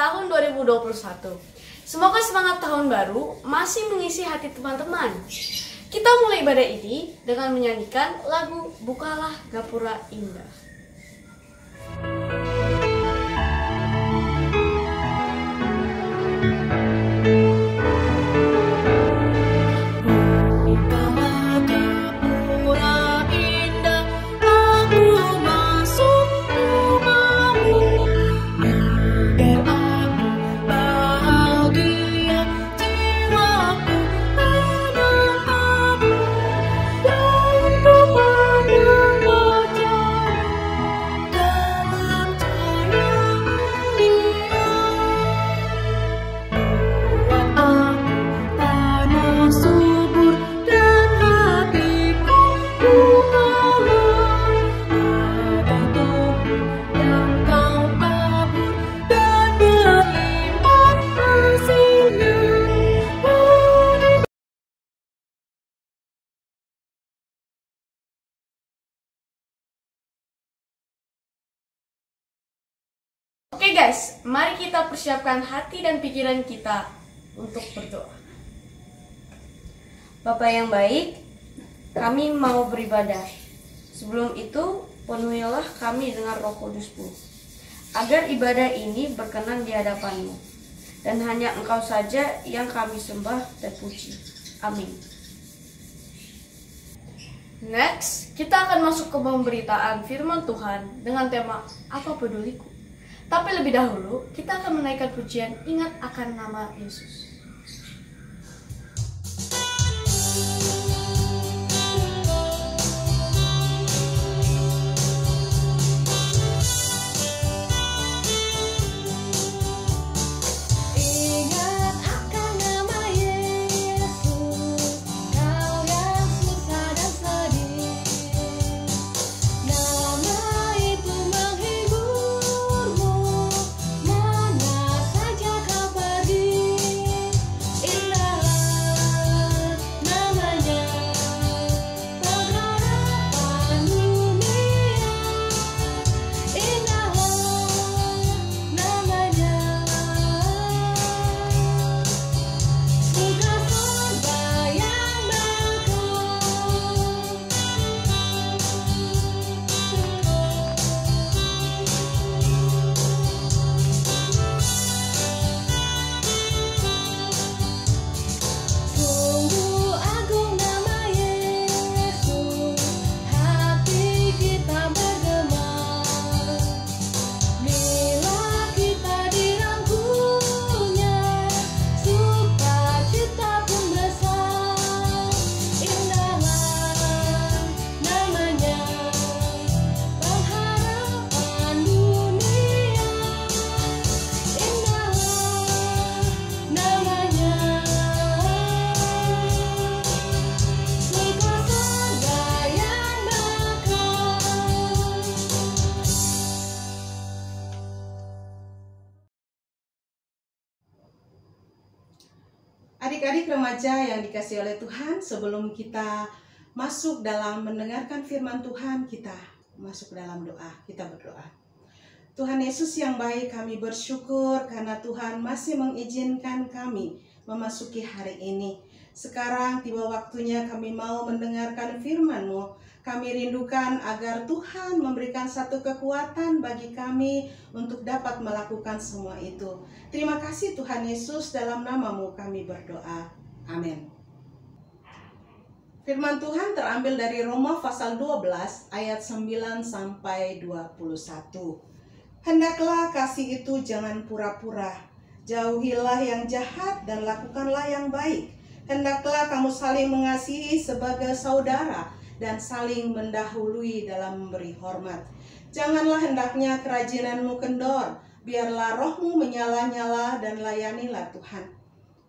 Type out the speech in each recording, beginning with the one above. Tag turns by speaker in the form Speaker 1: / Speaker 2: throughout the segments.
Speaker 1: tahun 2021. Semoga semangat tahun baru masih mengisi hati teman-teman. Kita mulai ibadah ini dengan menyanyikan lagu Bukalah Gapura Indah. Oke guys, mari kita persiapkan hati dan pikiran kita untuk berdoa. Bapa yang baik, kami mau beribadah. Sebelum itu, penuhilah kami dengan Roh Kudus-Mu, agar ibadah ini berkenan di hadapan-Mu, dan hanya Engkau saja yang kami sembah dan puji. Amin. Next, kita akan masuk ke pemberitaan firman Tuhan dengan tema Apa Peduliku? Tapi lebih dahulu, kita akan menaikkan pujian Ingat Akan Nama Yesus.
Speaker 2: Adik-adik remaja yang dikasihi oleh Tuhan, sebelum kita masuk dalam mendengarkan firman Tuhan, kita masuk dalam doa, kita berdoa. Tuhan Yesus yang baik, kami bersyukur karena Tuhan masih mengizinkan kami memasuki hari ini. Sekarang tiba waktunya kami mau mendengarkan firman-Mu. Kami rindukan agar Tuhan memberikan satu kekuatan bagi kami untuk dapat melakukan semua itu. Terima kasih Tuhan Yesus, dalam nama-Mu kami berdoa. Amin. Firman Tuhan terambil dari Roma pasal 12 ayat 9 sampai 21. Hendaklah kasih itu jangan pura-pura. Jauhilah yang jahat dan lakukanlah yang baik. Hendaklah kamu saling mengasihi sebagai saudara dan saling mendahului dalam memberi hormat. Janganlah hendaknya kerajinanmu kendor, biarlah rohmu menyala-nyala dan layanilah Tuhan.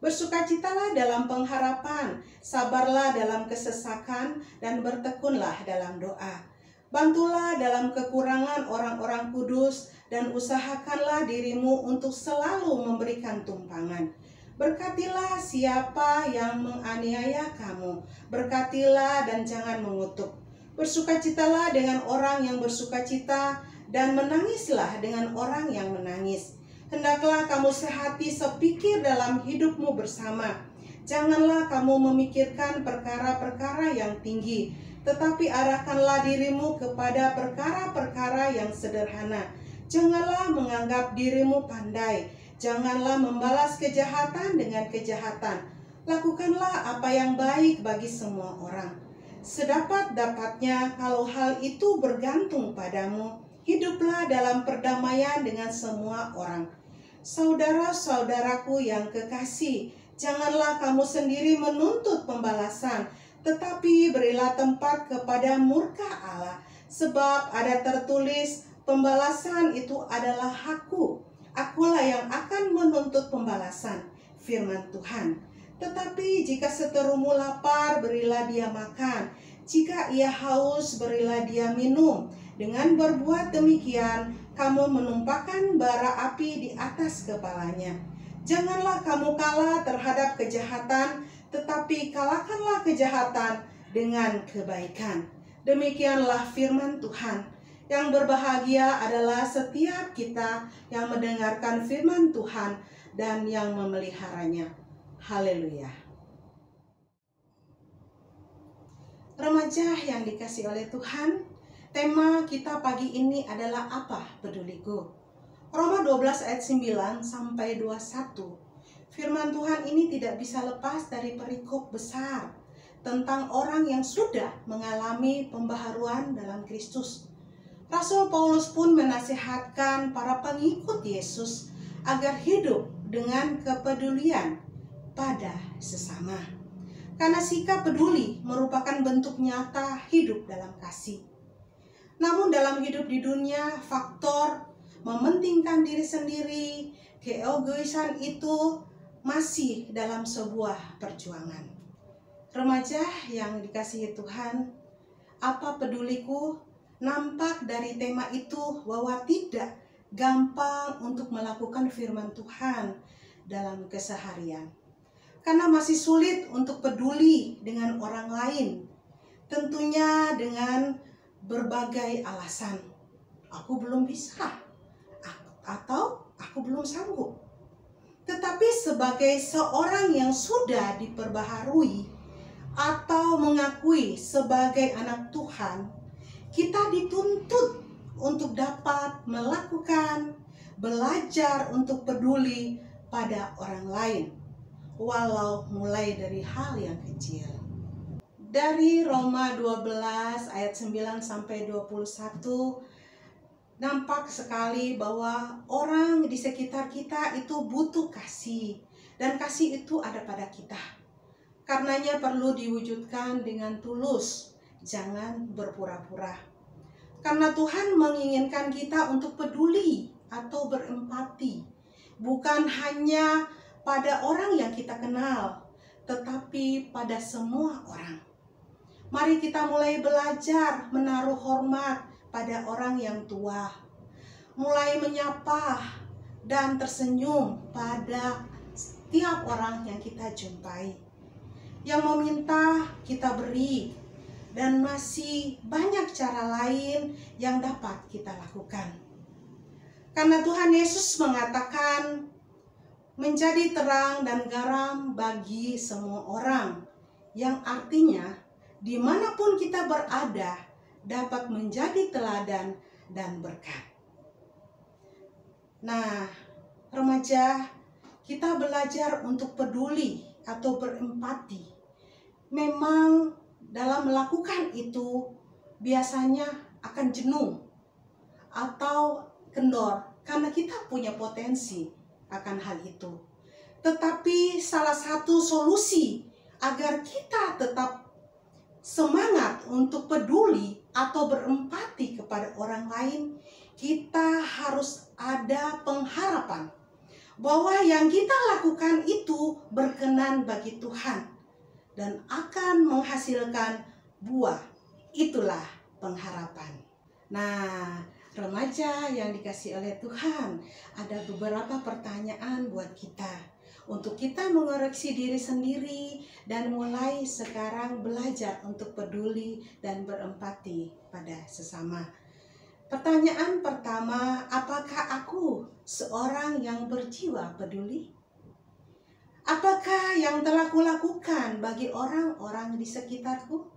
Speaker 2: Bersukacitalah dalam pengharapan, sabarlah dalam kesesakan, dan bertekunlah dalam doa. Bantulah dalam kekurangan orang-orang kudus, dan usahakanlah dirimu untuk selalu memberikan tumpangan. Berkatilah siapa yang menganiaya kamu, berkatilah dan jangan mengutuk. Bersukacitalah dengan orang yang bersukacita, dan menangislah dengan orang yang menangis. Hendaklah kamu sehati sepikir dalam hidupmu bersama. Janganlah kamu memikirkan perkara-perkara yang tinggi, tetapi arahkanlah dirimu kepada perkara-perkara yang sederhana. Janganlah menganggap dirimu pandai. Janganlah membalas kejahatan dengan kejahatan. Lakukanlah apa yang baik bagi semua orang. Sedapat-dapatnya, kalau hal itu bergantung padamu, hiduplah dalam perdamaian dengan semua orang. Saudara-saudaraku yang kekasih, janganlah kamu sendiri menuntut pembalasan, tetapi berilah tempat kepada murka Allah. Sebab ada tertulis, pembalasan itu adalah hakku. Akulah yang akan menuntut pembalasan, firman Tuhan. Tetapi jika seterumu lapar, berilah dia makan. Jika ia haus, berilah dia minum. Dengan berbuat demikian, kamu menumpahkan bara api di atas kepalanya. Janganlah kamu kalah terhadap kejahatan, tetapi kalahkanlah kejahatan dengan kebaikan. Demikianlah firman Tuhan. Yang berbahagia adalah setiap kita yang mendengarkan firman Tuhan dan yang memeliharanya. Haleluya. Remaja yang dikasihi oleh Tuhan, tema kita pagi ini adalah apa peduliku? Roma 12 ayat 9 sampai 21. Firman Tuhan ini tidak bisa lepas dari perikop besar tentang orang yang sudah mengalami pembaharuan dalam Kristus. Rasul Paulus pun menasihatkan para pengikut Yesus agar hidup dengan kepedulian pada sesama. Karena sikap peduli merupakan bentuk nyata hidup dalam kasih. Namun dalam hidup di dunia, faktor mementingkan diri sendiri, keegoisan itu masih dalam sebuah perjuangan. Remaja yang dikasihi Tuhan, apa peduliku? Nampak dari tema itu bahwa tidak gampang untuk melakukan firman Tuhan dalam keseharian. Karena masih sulit untuk peduli dengan orang lain. Tentunya dengan berbagai alasan. Aku belum bisa, atau aku belum sanggup. Tetapi sebagai seorang yang sudah diperbaharui atau mengakui sebagai anak Tuhan, kita dituntut untuk dapat melakukan, belajar untuk peduli pada orang lain, walau mulai dari hal yang kecil. Dari Roma 12 ayat 9 sampai 21, nampak sekali bahwa orang di sekitar kita itu butuh kasih, dan kasih itu ada pada kita. Karenanya perlu diwujudkan dengan tulus, jangan berpura-pura. Karena Tuhan menginginkan kita untuk peduli atau berempati, bukan hanya pada orang yang kita kenal, tetapi pada semua orang. Mari kita mulai belajar menaruh hormat pada orang yang tua, mulai menyapa dan tersenyum pada setiap orang yang kita jumpai. Yang meminta kita beri, dan masih banyak cara lain yang dapat kita lakukan. Karena Tuhan Yesus mengatakan menjadi terang dan garam bagi semua orang, yang artinya dimanapun kita berada dapat menjadi teladan dan berkat. Nah, remaja, kita belajar untuk peduli atau berempati. Memang dalam melakukan itu biasanya akan jenuh atau kendor karena kita punya potensi akan hal itu. Tetapi salah satu solusi agar kita tetap semangat untuk peduli atau berempati kepada orang lain, kita harus ada pengharapan bahwa yang kita lakukan itu berkenan bagi Tuhan dan akan menghasilkan buah. Itulah pengharapan. Nah, remaja yang dikasihi oleh Tuhan, ada beberapa pertanyaan buat kita, untuk kita mengoreksi diri sendiri dan mulai sekarang belajar untuk peduli dan berempati pada sesama. Pertanyaan pertama, apakah aku seorang yang berjiwa peduli? Apakah yang telah kulakukan bagi orang-orang di sekitarku?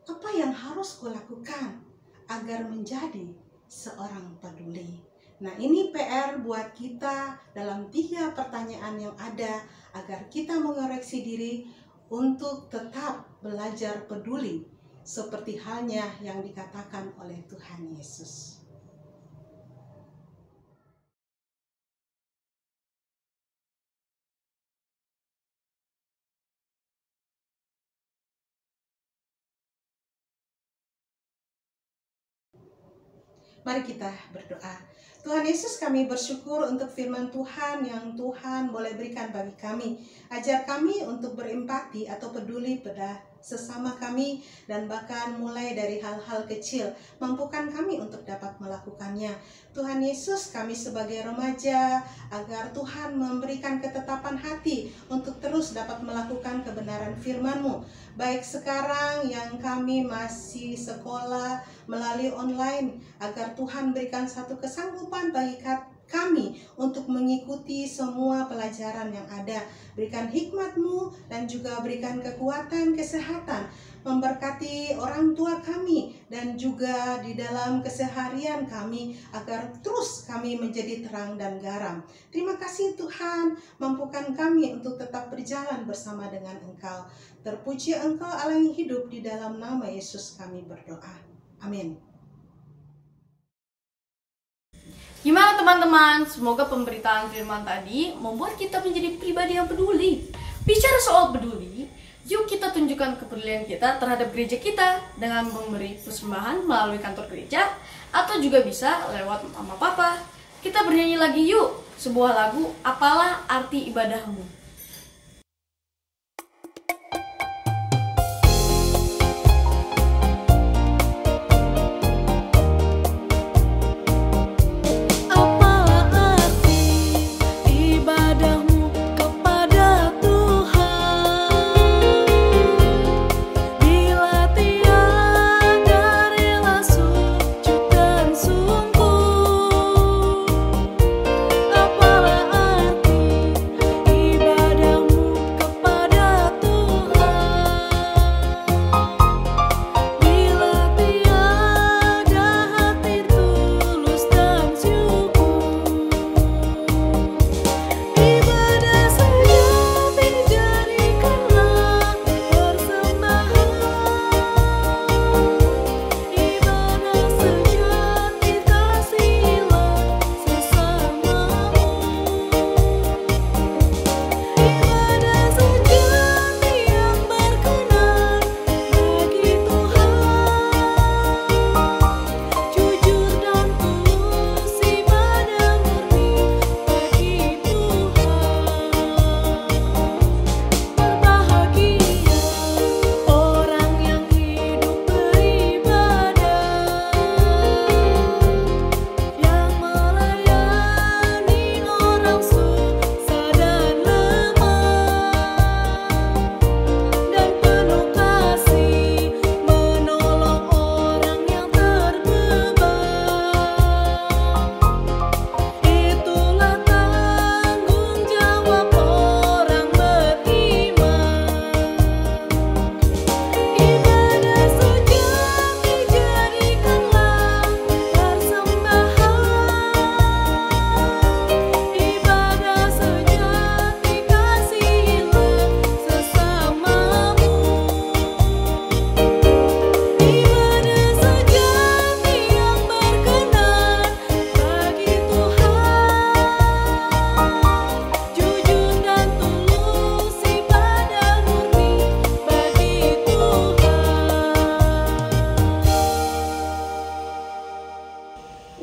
Speaker 2: Apa yang harus kulakukan agar menjadi seorang peduli? Nah, ini PR buat kita dalam 3 pertanyaan yang ada agar kita mengoreksi diri untuk tetap belajar peduli seperti halnya yang dikatakan oleh Tuhan Yesus. Mari kita berdoa. Tuhan Yesus, kami bersyukur untuk firman Tuhan yang Tuhan boleh berikan bagi kami. Ajar kami untuk berempati atau peduli pada sesama kami, dan bahkan mulai dari hal-hal kecil. Mampukan kami untuk dapat melakukannya. Tuhan Yesus, kami sebagai remaja, agar Tuhan memberikan ketetapan hati untuk terus dapat melakukan kebenaran firman-Mu. Baik sekarang yang kami masih sekolah melalui online, agar Tuhan berikan satu kesanggupan bagi kami untuk mengikuti semua pelajaran yang ada. Berikan hikmat-Mu dan juga berikan kekuatan, kesehatan, memberkati orang tua kami dan juga di dalam keseharian kami, agar terus kami menjadi terang dan garam. Terima kasih Tuhan, mampukan kami untuk tetap berjalan bersama dengan Engkau. Terpuji Engkau Allah yang hidup, di dalam nama Yesus kami berdoa. Amin.
Speaker 1: Gimana teman-teman? Semoga pemberitaan firman tadi membuat kita menjadi pribadi yang peduli. Bicara soal peduli, yuk kita tunjukkan kepedulian kita terhadap gereja kita dengan memberi persembahan melalui kantor gereja, atau juga bisa lewat mama papa. Kita bernyanyi lagi yuk, sebuah lagu Apalah Arti Ibadahmu.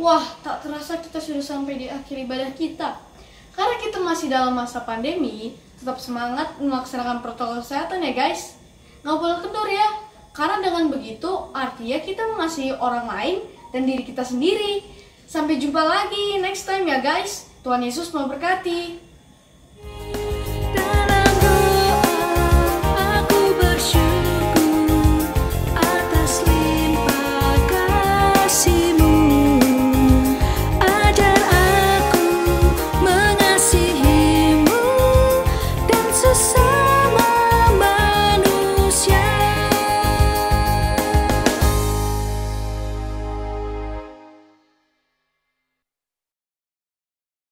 Speaker 1: Wah, tak terasa kita sudah sampai di akhir ibadah kita. Karena kita masih dalam masa pandemi, tetap semangat melaksanakan protokol kesehatan ya guys. Nggak boleh kendor ya, karena dengan begitu artinya kita mengasihi orang lain dan diri kita sendiri. Sampai jumpa lagi next time ya guys. Tuhan Yesus memberkati.